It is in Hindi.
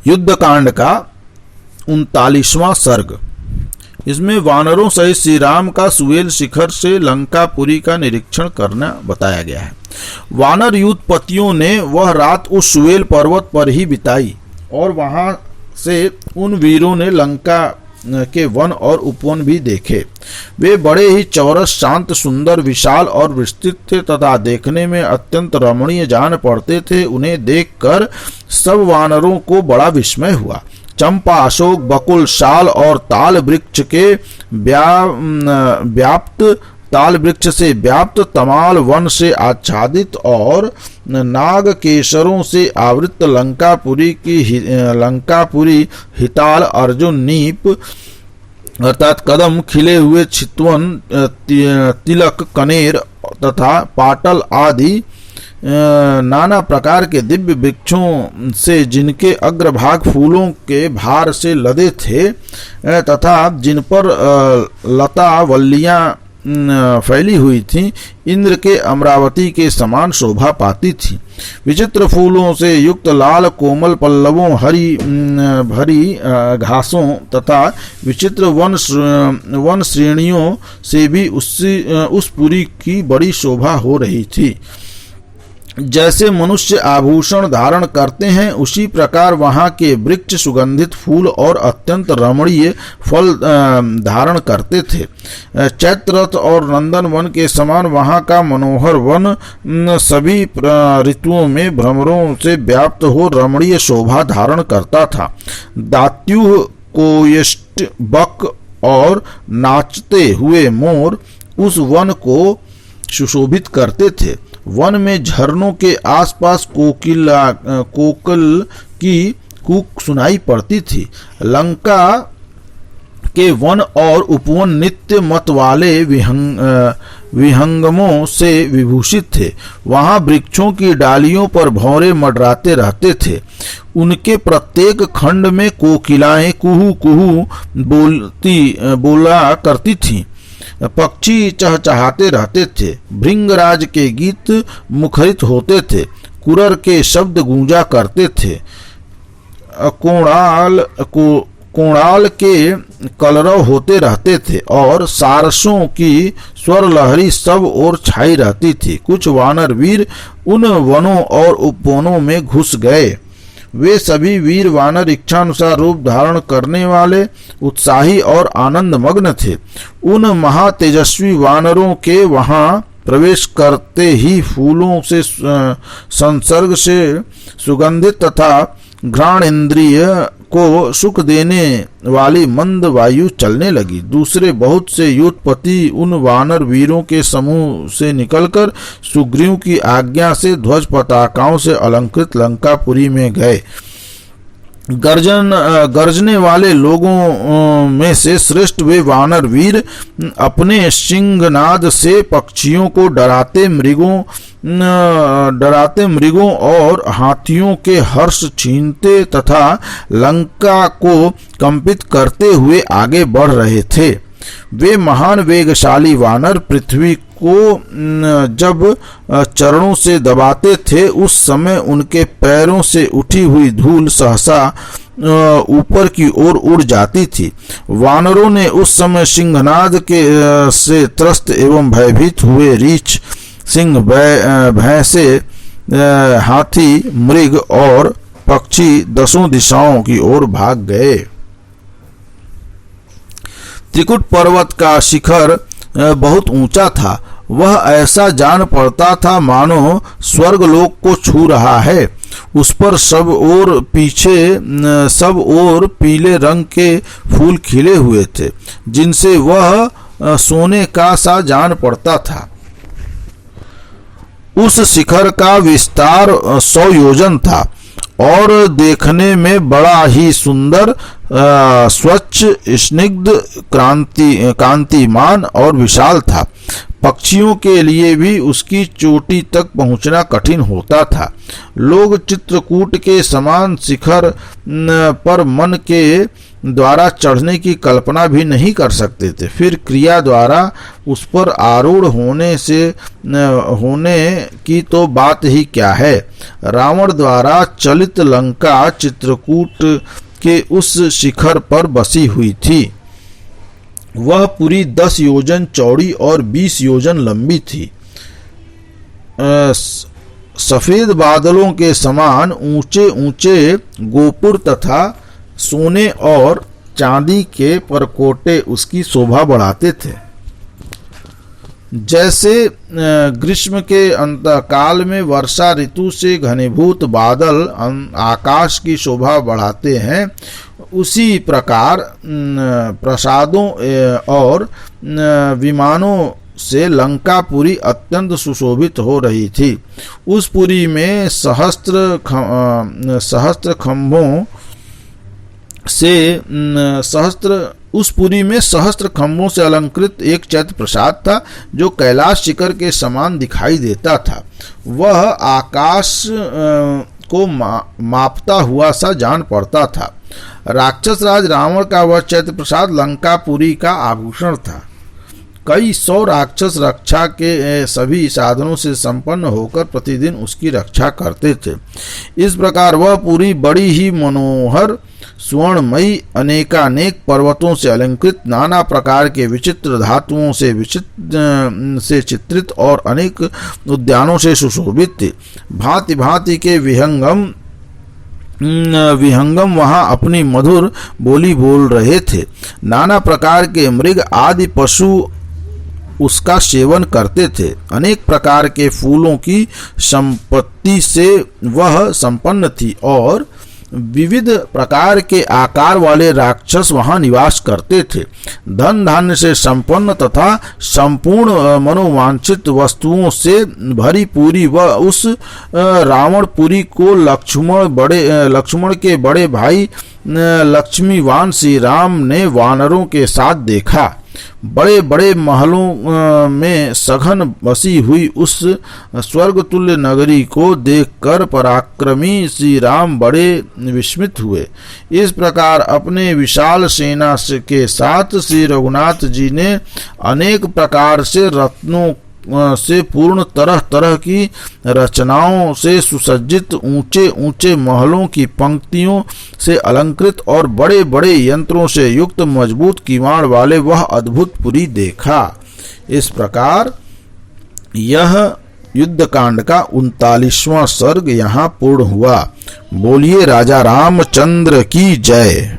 युद्धकांड का 39वां सर्ग। इसमें वानरों सहित श्री राम का सुवेल शिखर से लंकापुरी का निरीक्षण करना बताया गया है। वानर युद्धपतियों ने वह रात उस सुवेल पर्वत पर ही बिताई और वहां से उन वीरों ने लंका के वन और उपवन भी देखे। वे बड़े ही चौरस, शांत, सुंदर, विशाल और विस्तृत थे तथा देखने में अत्यंत रमणीय जान पड़ते थे। उन्हें देखकर सब वानरों को बड़ा विस्मय हुआ। चंपा, अशोक, बकुल, शाल और ताल वृक्ष के व्याप्त तमाल वन से आच्छादित और नाग केसरों से आवृत लंकापुरी हिताल, अर्जुन, नीप अर्थात कदम, खिले हुए चितवन, तिलक, कनेर तथा पाटल आदि नाना प्रकार के दिव्य वृक्षों से जिनके अग्रभाग फूलों के भार से लदे थे तथा जिन पर लता वल्लियां फैली हुई थीं, इंद्र के अमरावती के समान शोभा पाती थी। विचित्र फूलों से युक्त लाल कोमल पल्लवों, भरी घासों तथा विचित्र वन श्रेणियों से भी उस पुरी की बड़ी शोभा हो रही थी। जैसे मनुष्य आभूषण धारण करते हैं, उसी प्रकार वहां के वृक्ष सुगंधित फूल और अत्यंत रमणीय फल धारण करते थे। चैत्ररथ और नंदन वन के समान वहां का मनोहर वन सभी ऋतुओं में भ्रमरों से व्याप्त हो रमणीय शोभा धारण करता था। दात्युह, कोयष्ट, बक और नाचते हुए मोर उस वन को सुशोभित करते थे। वन में झरनों के आसपास कोकिल की कूक सुनाई पड़ती थी। लंका के वन और उपवन नित्य मत वाले विहंगमों से विभूषित थे। वहां वृक्षों की डालियों पर भौरे मंडराते रहते थे। उनके प्रत्येक खंड में कोकिलाएं कुहू कुहू बोला करती थीं। पक्षी चहचहाते रहते थे। भृंगराज के गीत मुखरित होते थे। कुरर के शब्द गूंजा करते थे। कोणाल के कलरव होते रहते थे और सारसों की स्वर लहरी सब ओर छाई रहती थी। कुछ वानर वीर उन वनों और उपवनों में घुस गए। वे सभी वीर वानर इच्छानुसार रूप धारण करने वाले, उत्साही और आनंद मग्न थे। उन महातेजस्वी वानरों के वहां प्रवेश करते ही फूलों से संसर्ग से सुगंधित तथा घ्राण इंद्रिय को सुख देने वाली मंद वायु चलने लगी। दूसरे बहुत से युद्धपति उन वानर वीरों के समूह से निकलकर सुग्रीव की आज्ञा से ध्वज पताकाओं से अलंकृत लंकापुरी में गए। गर्जने वाले लोगों में से श्रेष्ठ वे वानर वीर अपने सिंहनाद से पक्षियों को डराते मृगों और हाथियों के हर्ष छीनते तथा लंका को कंपित करते हुए आगे बढ़ रहे थे। वे महान वेगशाली वानर पृथ्वी को जब चरणों से दबाते थे, उस समय उनके पैरों से उठी हुई धूल सहसा ऊपर की ओर उड़ जाती थी। वानरों ने उस समय सिंहनाद के से त्रस्त एवं भयभीत हुए रीछ, सिंह, भैंसे, हाथी, मृग और पक्षी दसों दिशाओं की ओर भाग गए। त्रिकुट पर्वत का शिखर बहुत ऊंचा था। वह ऐसा जान पड़ता था मानो स्वर्गलोक को छू रहा है। उस पर सब ओर पीले रंग के फूल खिले हुए थे, जिनसे वह सोने का सा जान पड़ता था। उस शिखर का विस्तार 100 योजन था और देखने में बड़ा ही सुंदर, स्वच्छ, स्निग्ध, कांतिमान और विशाल था। पक्षियों के लिए भी उसकी चोटी तक पहुंचना कठिन होता था। लोग चित्रकूट के समान शिखर पर मन के द्वारा चढ़ने की कल्पना भी नहीं कर सकते थे, फिर क्रिया द्वारा उस पर आरूढ़ होने की तो बात ही क्या है। रावण द्वारा चलित लंका चित्रकूट के उस शिखर पर बसी हुई थी। वह पूरी 10 योजन चौड़ी और 20 योजन लंबी थी। सफेद बादलों के समान ऊंचे ऊंचे गोपुर तथा सोने और चांदी के परकोटे उसकी शोभा बढ़ाते थे। जैसे ग्रीष्म के अंतकाल में वर्षा ऋतु से घनीभूत बादल आकाश की शोभा बढ़ाते हैं, उसी प्रकार प्रसादों और विमानों से लंकापुरी अत्यंत सुशोभित हो रही थी। उस पुरी में सहस्त्र खंभों से अलंकृत एक चैत्य प्रसाद था, जो कैलाश शिखर के समान दिखाई देता था। वह आकाश को मापता हुआ सा जान पड़ता था। राक्षस राज रावण का वह चैत्य प्रसाद लंकापुरी का आभूषण था। कई 100 राक्षस रक्षा के सभी साधनों से संपन्न होकर प्रतिदिन उसकी रक्षा करते थे। इस प्रकार वह पूरी बड़ी ही मनोहर, स्वर्णमयी, अनेकानेक पर्वतों से अलंकृत, नाना प्रकार के विचित्र धातुओं से चित्रित और अनेक उद्यानों से सुशोभित थी। भांति भांति के विहंगम वहां अपनी मधुर बोली बोल रहे थे। नाना प्रकार के मृग आदि पशु उसका सेवन करते थे। अनेक प्रकार के फूलों की संपत्ति से वह संपन्न थी और विविध प्रकार के आकार वाले राक्षस वहां निवास करते थे। धन धान्य से संपन्न तथा संपूर्ण मनोवांछित वस्तुओं से भरी पूरी वह उस रावणपुरी को लक्ष्मण के बड़े भाई लक्ष्मीवान श्री राम ने वानरों के साथ देखा। बड़े बड़े महलों में सघन बसी हुई उस स्वर्गतुल्य नगरी को देखकर पराक्रमी श्री राम बड़े विस्मित हुए। इस प्रकार अपने विशाल सेना के साथ श्री रघुनाथ जी ने अनेक प्रकार से रत्नों से पूर्ण तरह तरह की रचनाओं से सुसज्जित ऊंचे ऊंचे महलों की पंक्तियों से अलंकृत और बड़े बड़े यंत्रों से युक्त मजबूत किवाड़ वाले वह अद्भुत पुरी देखा। इस प्रकार यह युद्धकांड का 39वां सर्ग यहाँ पूर्ण हुआ। बोलिए राजा रामचंद्र की जय।